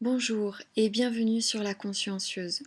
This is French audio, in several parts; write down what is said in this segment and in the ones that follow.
Bonjour et bienvenue sur La Consciencieuse.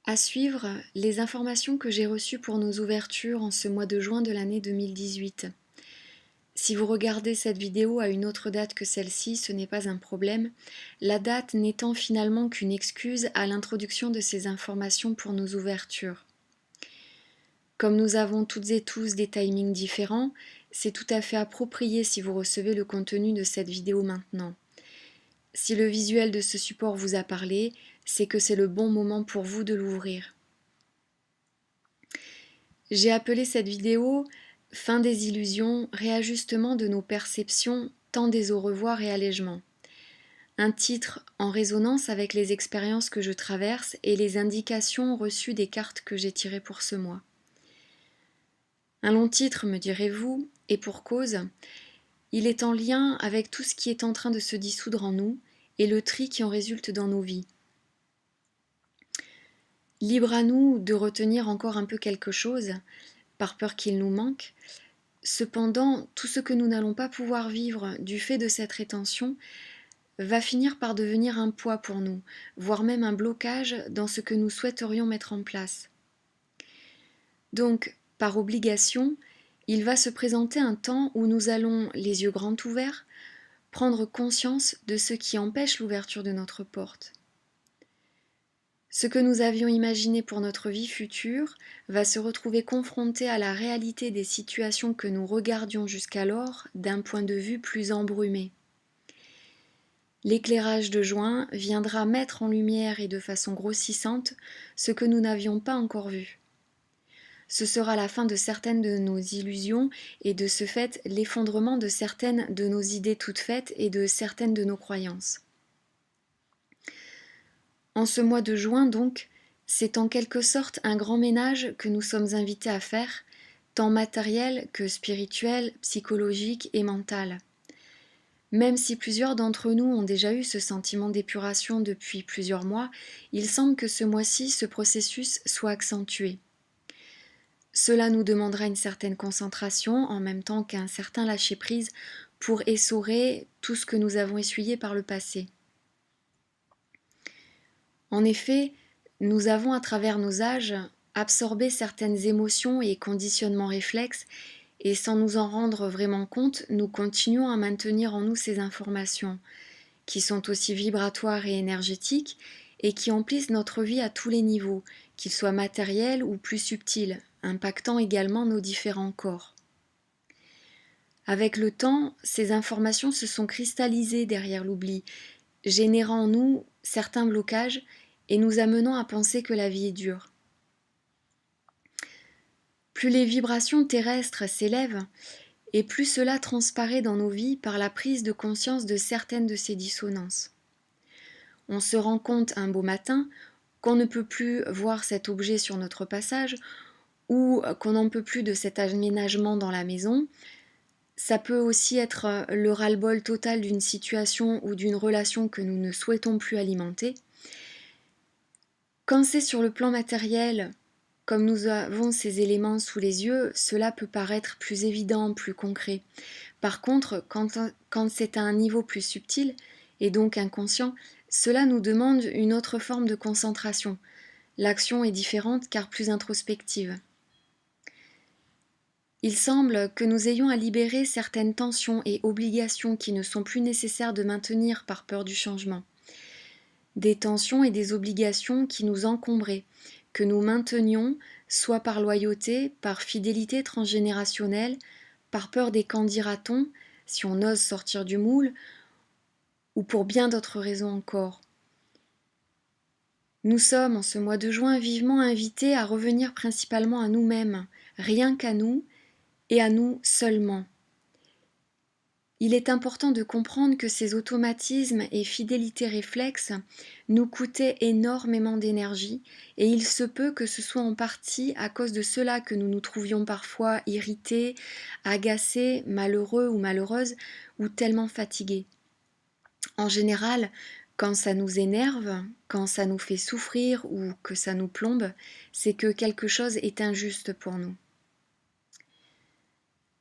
À suivre, les informations que j'ai reçues pour nos ouvertures en ce mois de juin de l'année 2018. Si vous regardez cette vidéo à une autre date que celle-ci, ce n'est pas un problème, la date n'étant finalement qu'une excuse à l'introduction de ces informations pour nos ouvertures. Comme nous avons toutes et tous des timings différents, c'est tout à fait approprié si vous recevez le contenu de cette vidéo maintenant. Si le visuel de ce support vous a parlé, c'est que c'est le bon moment pour vous de l'ouvrir. J'ai appelé cette vidéo « Fin des illusions, réajustement de nos perceptions, temps des au revoir et allègement ». Un titre en résonance avec les expériences que je traverse et les indications reçues des cartes que j'ai tirées pour ce mois. Un long titre, me direz-vous, et pour cause, il est en lien avec tout ce qui est en train de se dissoudre en nous et le tri qui en résulte dans nos vies. Libre à nous de retenir encore un peu quelque chose, par peur qu'il nous manque. Cependant, tout ce que nous n'allons pas pouvoir vivre du fait de cette rétention va finir par devenir un poids pour nous, voire même un blocage dans ce que nous souhaiterions mettre en place. Donc, par obligation, il va se présenter un temps où nous allons, les yeux grands ouverts, prendre conscience de ce qui empêche l'ouverture de notre porte. Ce que nous avions imaginé pour notre vie future va se retrouver confronté à la réalité des situations que nous regardions jusqu'alors d'un point de vue plus embrumé. L'éclairage de juin viendra mettre en lumière et de façon grossissante ce que nous n'avions pas encore vu. Ce sera la fin de certaines de nos illusions et de ce fait l'effondrement de certaines de nos idées toutes faites et de certaines de nos croyances. En ce mois de juin donc, c'est en quelque sorte un grand ménage que nous sommes invités à faire, tant matériel que spirituel, psychologique et mental. Même si plusieurs d'entre nous ont déjà eu ce sentiment d'épuration depuis plusieurs mois, il semble que ce mois-ci, ce processus soit accentué. Cela nous demandera une certaine concentration en même temps qu'un certain lâcher-prise pour essorer tout ce que nous avons essuyé par le passé. En effet, nous avons à travers nos âges absorbé certaines émotions et conditionnements réflexes et sans nous en rendre vraiment compte, nous continuons à maintenir en nous ces informations qui sont aussi vibratoires et énergétiques et qui emplissent notre vie à tous les niveaux, qu'ils soient matériels ou plus subtils, impactant également nos différents corps. Avec le temps, ces informations se sont cristallisées derrière l'oubli, générant en nous certains blocages et nous amenant à penser que la vie est dure. Plus les vibrations terrestres s'élèvent, et plus cela transparaît dans nos vies par la prise de conscience de certaines de ces dissonances. On se rend compte un beau matin qu'on ne peut plus voir cet objet sur notre passage ou qu'on n'en peut plus de cet aménagement dans la maison. Ça peut aussi être le ras-le-bol total d'une situation ou d'une relation que nous ne souhaitons plus alimenter. Quand c'est sur le plan matériel, comme nous avons ces éléments sous les yeux, cela peut paraître plus évident, plus concret. Par contre, quand c'est à un niveau plus subtil, et donc inconscient, cela nous demande une autre forme de concentration. L'action est différente car plus introspective. Il semble que nous ayons à libérer certaines tensions et obligations qui ne sont plus nécessaires de maintenir par peur du changement. Des tensions et des obligations qui nous encombraient, que nous maintenions, soit par loyauté, par fidélité transgénérationnelle, par peur des qu'en dira-t-on, si on ose sortir du moule, ou pour bien d'autres raisons encore. Nous sommes, en ce mois de juin, vivement invités à revenir principalement à nous-mêmes, rien qu'à nous, et à nous seulement. Il est important de comprendre que ces automatismes et fidélités réflexes nous coûtaient énormément d'énergie et il se peut que ce soit en partie à cause de cela que nous nous trouvions parfois irrités, agacés, malheureux ou malheureuses ou tellement fatigués. En général, quand ça nous énerve, quand ça nous fait souffrir ou que ça nous plombe, c'est que quelque chose est injuste pour nous.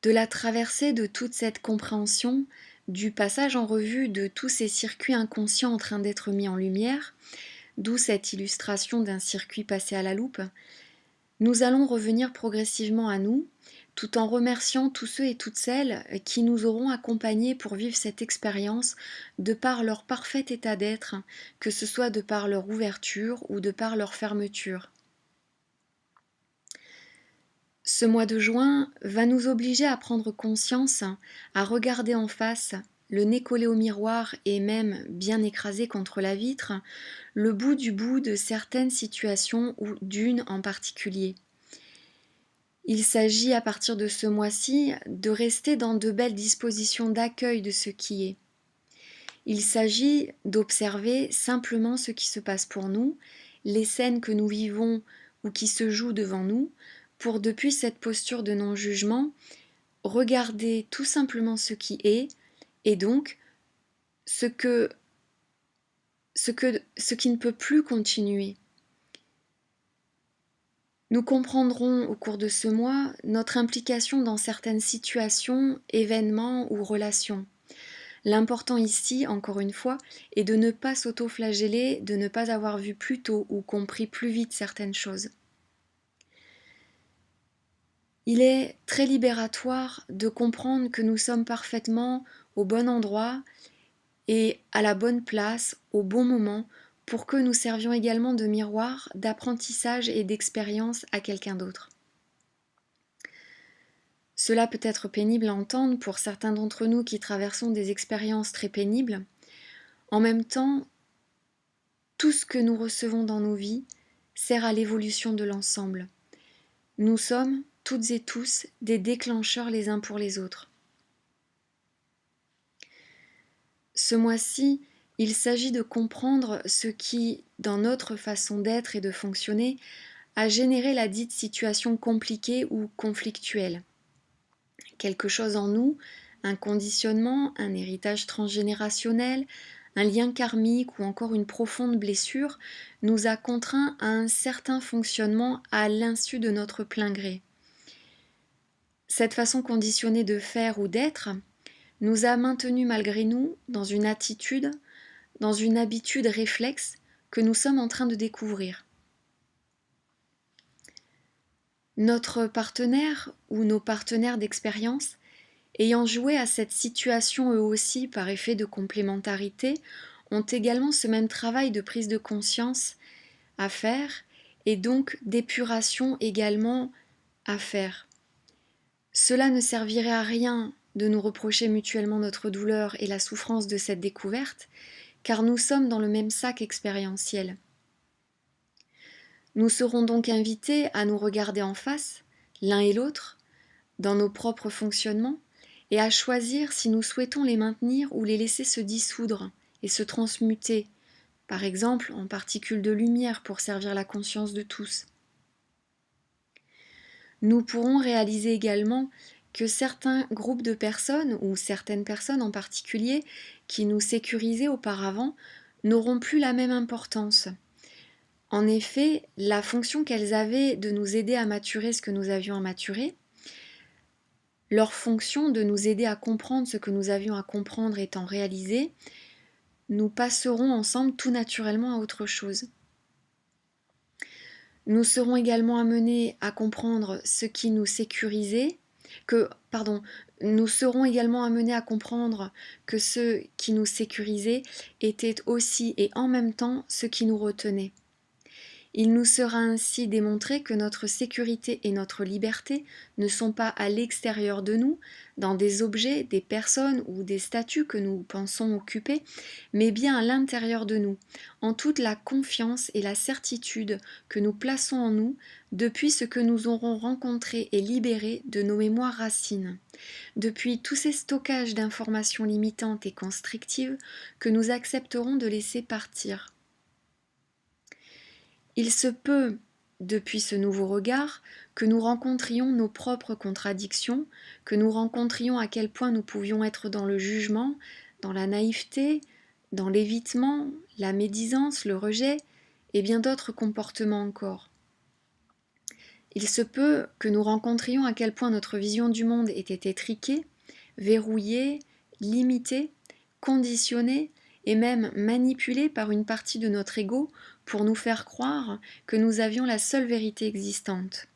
De la traversée de toute cette compréhension du passage en revue de tous ces circuits inconscients en train d'être mis en lumière, d'où cette illustration d'un circuit passé à la loupe, nous allons revenir progressivement à nous, tout en remerciant tous ceux et toutes celles qui nous auront accompagnés pour vivre cette expérience de par leur parfait état d'être, que ce soit de par leur ouverture ou de par leur fermeture. Ce mois de juin va nous obliger à prendre conscience, à regarder en face, le nez collé au miroir et même bien écrasé contre la vitre, le bout du bout de certaines situations ou d'une en particulier. Il s'agit à partir de ce mois-ci de rester dans de belles dispositions d'accueil de ce qui est. Il s'agit d'observer simplement ce qui se passe pour nous, les scènes que nous vivons ou qui se jouent devant nous, pour depuis cette posture de non-jugement, regarder tout simplement ce qui est, et donc ce qui ne peut plus continuer. Nous comprendrons au cours de ce mois notre implication dans certaines situations, événements ou relations. L'important ici, encore une fois, est de ne pas s'auto-flageller, de ne pas avoir vu plus tôt ou compris plus vite certaines choses. Il est très libératoire de comprendre que nous sommes parfaitement au bon endroit et à la bonne place, au bon moment, pour que nous servions également de miroir, d'apprentissage et d'expérience à quelqu'un d'autre. Cela peut être pénible à entendre pour certains d'entre nous qui traversons des expériences très pénibles. En même temps, tout ce que nous recevons dans nos vies sert à l'évolution de l'ensemble. Nous sommes, toutes et tous, des déclencheurs les uns pour les autres. Ce mois-ci, il s'agit de comprendre ce qui, dans notre façon d'être et de fonctionner, a généré la dite situation compliquée ou conflictuelle. Quelque chose en nous, un conditionnement, un héritage transgénérationnel, un lien karmique ou encore une profonde blessure, nous a contraints à un certain fonctionnement à l'insu de notre plein gré. Cette façon conditionnée de faire ou d'être nous a maintenus malgré nous dans une attitude, dans une habitude réflexe que nous sommes en train de découvrir. Notre partenaire ou nos partenaires d'expérience, ayant joué à cette situation eux aussi par effet de complémentarité, ont également ce même travail de prise de conscience à faire et donc d'épuration également à faire. Cela ne servirait à rien de nous reprocher mutuellement notre douleur et la souffrance de cette découverte, car nous sommes dans le même sac expérientiel. Nous serons donc invités à nous regarder en face, l'un et l'autre, dans nos propres fonctionnements, et à choisir si nous souhaitons les maintenir ou les laisser se dissoudre et se transmuter, par exemple en particules de lumière pour servir la conscience de tous. Nous pourrons réaliser également que certains groupes de personnes, ou certaines personnes en particulier, qui nous sécurisaient auparavant, n'auront plus la même importance. En effet, la fonction qu'elles avaient de nous aider à maturer ce que nous avions à maturer, leur fonction de nous aider à comprendre ce que nous avions à comprendre étant réalisée, nous passerons ensemble tout naturellement à autre chose. Nous serons également amenés à comprendre ce qui nous sécurisait, nous serons également amenés à comprendre que ce qui nous sécurisait était aussi et en même temps ce qui nous retenait. Il nous sera ainsi démontré que notre sécurité et notre liberté ne sont pas à l'extérieur de nous, dans des objets, des personnes ou des statuts que nous pensons occuper, mais bien à l'intérieur de nous, en toute la confiance et la certitude que nous plaçons en nous depuis ce que nous aurons rencontré et libéré de nos mémoires racines, depuis tous ces stockages d'informations limitantes et constrictives que nous accepterons de laisser partir. Il se peut, depuis ce nouveau regard, que nous rencontrions nos propres contradictions, que nous rencontrions à quel point nous pouvions être dans le jugement, dans la naïveté, dans l'évitement, la médisance, le rejet, et bien d'autres comportements encore. Il se peut que nous rencontrions à quel point notre vision du monde était étriquée, verrouillée, limitée, conditionnée et même manipulée par une partie de notre ego pour nous faire croire que nous avions la seule vérité existante.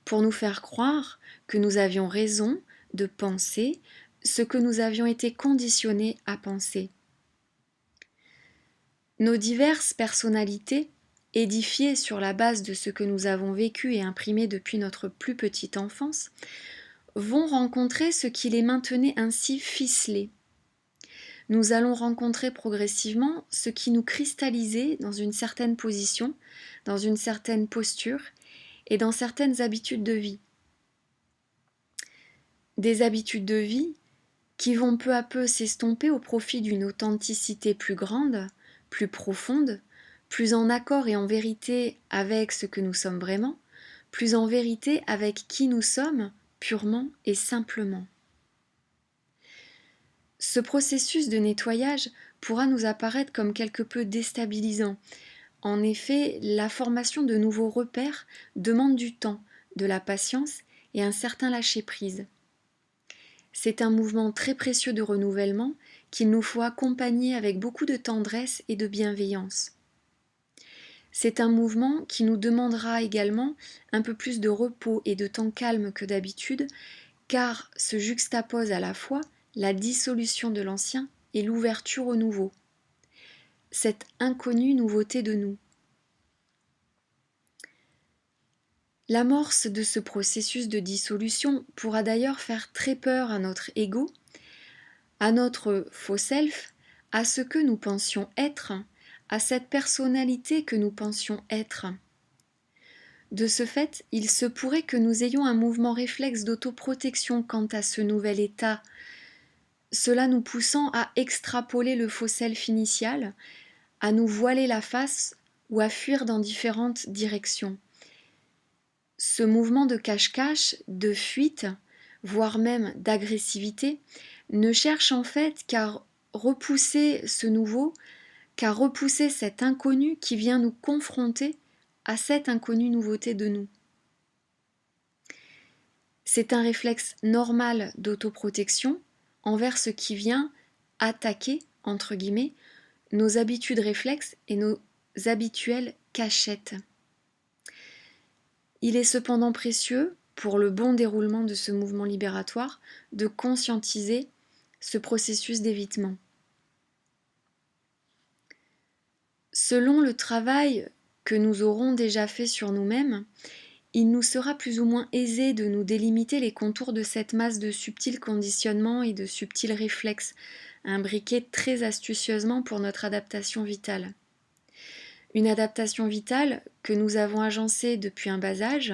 Pour nous faire croire que nous avions raison de penser ce que nous avions été conditionnés à penser. Nos diverses personnalités, édifiées sur la base de ce que nous avons vécu et imprimé depuis notre plus petite enfance, vont rencontrer ce qui les maintenait ainsi ficelés. Nous allons rencontrer progressivement ce qui nous cristallisait dans une certaine position, dans une certaine posture et dans certaines habitudes de vie. Des habitudes de vie qui vont peu à peu s'estomper au profit d'une authenticité plus grande, plus profonde, plus en accord et en vérité avec ce que nous sommes vraiment, plus en vérité avec qui nous sommes purement et simplement. Ce processus de nettoyage pourra nous apparaître comme quelque peu déstabilisant. En effet, la formation de nouveaux repères demande du temps, de la patience et un certain lâcher-prise. C'est un mouvement très précieux de renouvellement qu'il nous faut accompagner avec beaucoup de tendresse et de bienveillance. C'est un mouvement qui nous demandera également un peu plus de repos et de temps calme que d'habitude, car se juxtapose à la fois la dissolution de l'ancien et l'ouverture au nouveau. Cette inconnue nouveauté de nous. L'amorce de ce processus de dissolution pourra d'ailleurs faire très peur à notre ego, à notre faux self, à ce que nous pensions être, à cette personnalité que nous pensions être. De ce fait, il se pourrait que nous ayons un mouvement réflexe d'autoprotection quant à ce nouvel état, cela nous poussant à extrapoler le faux self initial, à nous voiler la face ou à fuir dans différentes directions. Ce mouvement de cache-cache, de fuite, voire même d'agressivité, ne cherche en fait qu'à repousser ce nouveau, qu'à repousser cet inconnu qui vient nous confronter à cette inconnue nouveauté de nous. C'est un réflexe normal d'autoprotection envers ce qui vient attaquer, entre guillemets, nos habitudes réflexes et nos habituelles cachettes. Il est cependant précieux, pour le bon déroulement de ce mouvement libératoire, de conscientiser ce processus d'évitement. Selon le travail que nous aurons déjà fait sur nous-mêmes, il nous sera plus ou moins aisé de nous délimiter les contours de cette masse de subtils conditionnements et de subtils réflexes, imbriqués très astucieusement pour notre adaptation vitale. Une adaptation vitale que nous avons agencée depuis un bas âge,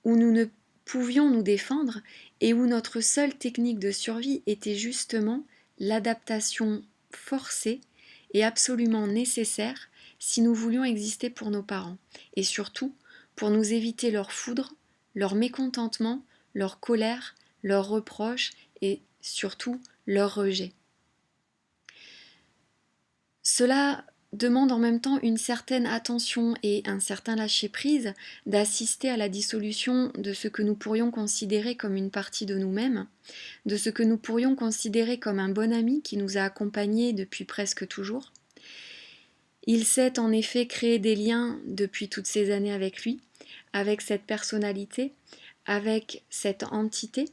où nous ne pouvions nous défendre et où notre seule technique de survie était justement l'adaptation forcée et absolument nécessaire si nous voulions exister pour nos parents, et surtout pour nous éviter leur foudre, leur mécontentement, leur colère, leurs reproches et surtout leur rejet. Cela demande en même temps une certaine attention et un certain lâcher-prise d'assister à la dissolution de ce que nous pourrions considérer comme une partie de nous-mêmes, de ce que nous pourrions considérer comme un bon ami qui nous a accompagnés depuis presque toujours. Il sait en effet créer des liens depuis toutes ces années avec lui, avec cette personnalité, avec cette entité.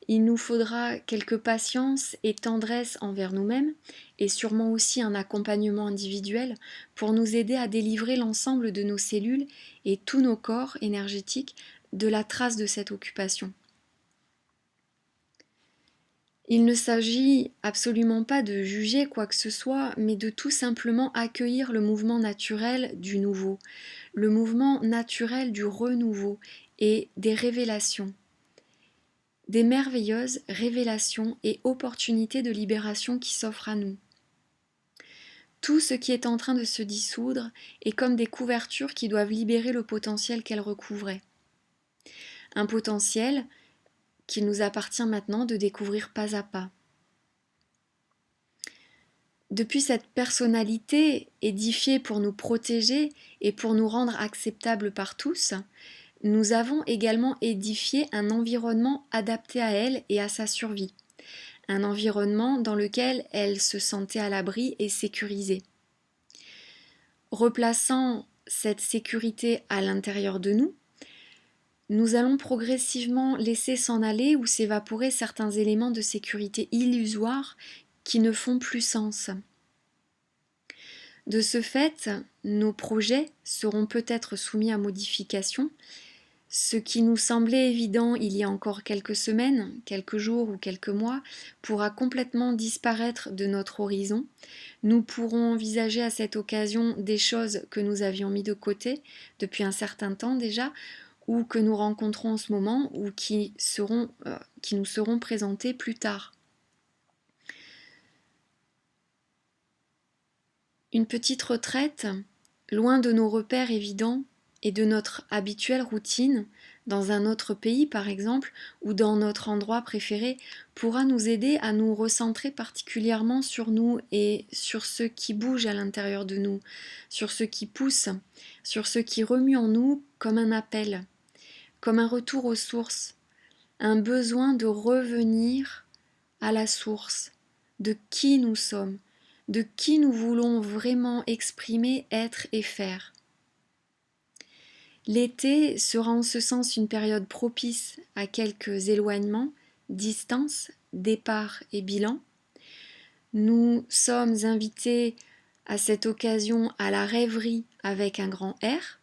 Il nous faudra quelque patience et tendresse envers nous-mêmes et sûrement aussi un accompagnement individuel pour nous aider à délivrer l'ensemble de nos cellules et tous nos corps énergétiques de la trace de cette occupation. Il ne s'agit absolument pas de juger quoi que ce soit, mais de tout simplement accueillir le mouvement naturel du nouveau, le mouvement naturel du renouveau et des révélations. Des merveilleuses révélations et opportunités de libération qui s'offrent à nous. Tout ce qui est en train de se dissoudre est comme des couvertures qui doivent libérer le potentiel qu'elles recouvraient. Un potentiel qu'il nous appartient maintenant de découvrir pas à pas. Depuis cette personnalité édifiée pour nous protéger et pour nous rendre acceptables par tous, nous avons également édifié un environnement adapté à elle et à sa survie. un environnement dans lequel elles se sentaient à l'abri et sécurisées. Replaçant cette sécurité à l'intérieur de nous, nous allons progressivement laisser s'en aller ou s'évaporer certains éléments de sécurité illusoires qui ne font plus sens. De ce fait, nos projets seront peut-être soumis à modification. Ce qui nous semblait évident il y a encore quelques semaines, quelques jours ou quelques mois, pourra complètement disparaître de notre horizon. Nous pourrons envisager à cette occasion des choses que nous avions mis de côté depuis un certain temps déjà, ou que nous rencontrons en ce moment, ou qui nous seront présentées plus tard. Une petite retraite, loin de nos repères évidents et de notre habituelle routine, dans un autre pays par exemple, ou dans notre endroit préféré, pourra nous aider à nous recentrer particulièrement sur nous et sur ce qui bouge à l'intérieur de nous, sur ce qui pousse, sur ce qui remue en nous comme un appel, comme un retour aux sources, un besoin de revenir à la source, de qui nous sommes, de qui nous voulons vraiment exprimer, être et faire. L'été sera en ce sens une période propice à quelques éloignements, distances, départs et bilans. Nous sommes invités à cette occasion à la rêverie avec un grand R.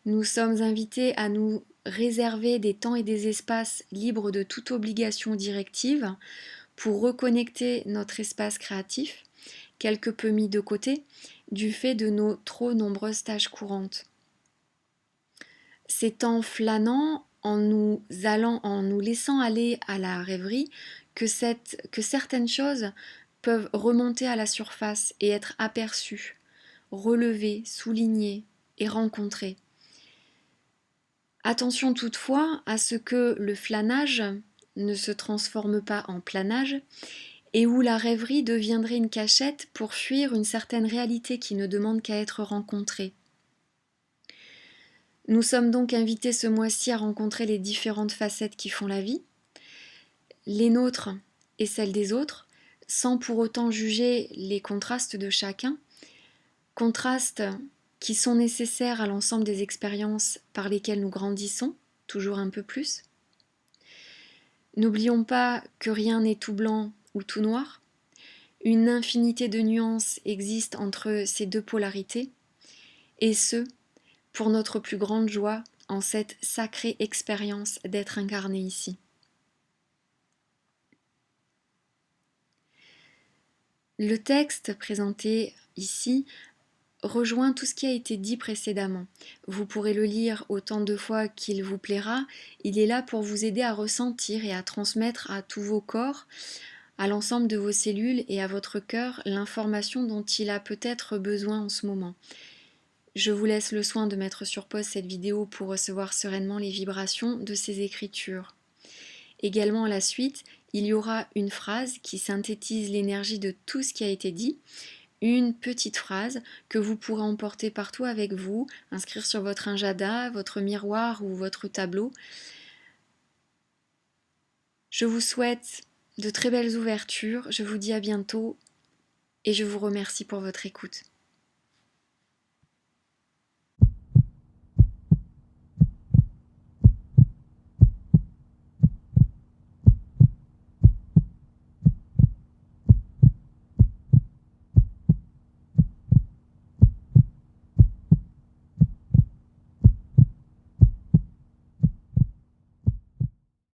Nous sommes invités à nous réserver des temps et des espaces libres de toute obligation directive pour reconnecter notre espace créatif, quelque peu mis de côté du fait de nos trop nombreuses tâches courantes. C'est en flânant, en nous laissant aller à la rêverie, que certaines choses peuvent remonter à la surface et être aperçues, relevées, soulignées et rencontrées. Attention toutefois à ce que le flânage ne se transforme pas en planage et où la rêverie deviendrait une cachette pour fuir une certaine réalité qui ne demande qu'à être rencontrée. Nous sommes donc invités ce mois-ci à rencontrer les différentes facettes qui font la vie, les nôtres et celles des autres, sans pour autant juger les contrastes de chacun, contrastes qui sont nécessaires à l'ensemble des expériences par lesquelles nous grandissons, toujours un peu plus. N'oublions pas que rien n'est tout blanc ou tout noir. Une infinité de nuances existe entre ces deux polarités, et ce, pour notre plus grande joie en cette sacrée expérience d'être incarné ici. Le texte présenté ici rejoint tout ce qui a été dit précédemment. Vous pourrez le lire autant de fois qu'il vous plaira. Il est là pour vous aider à ressentir et à transmettre à tous vos corps, à l'ensemble de vos cellules et à votre cœur l'information dont il a peut-être besoin en ce moment. Je vous laisse le soin de mettre sur pause cette vidéo pour recevoir sereinement les vibrations de ces écritures. Également à la suite, il y aura une phrase qui synthétise l'énergie de tout ce qui a été dit, une petite phrase que vous pourrez emporter partout avec vous, inscrire sur votre agenda, votre miroir ou votre tableau. Je vous souhaite de très belles ouvertures, je vous dis à bientôt et je vous remercie pour votre écoute.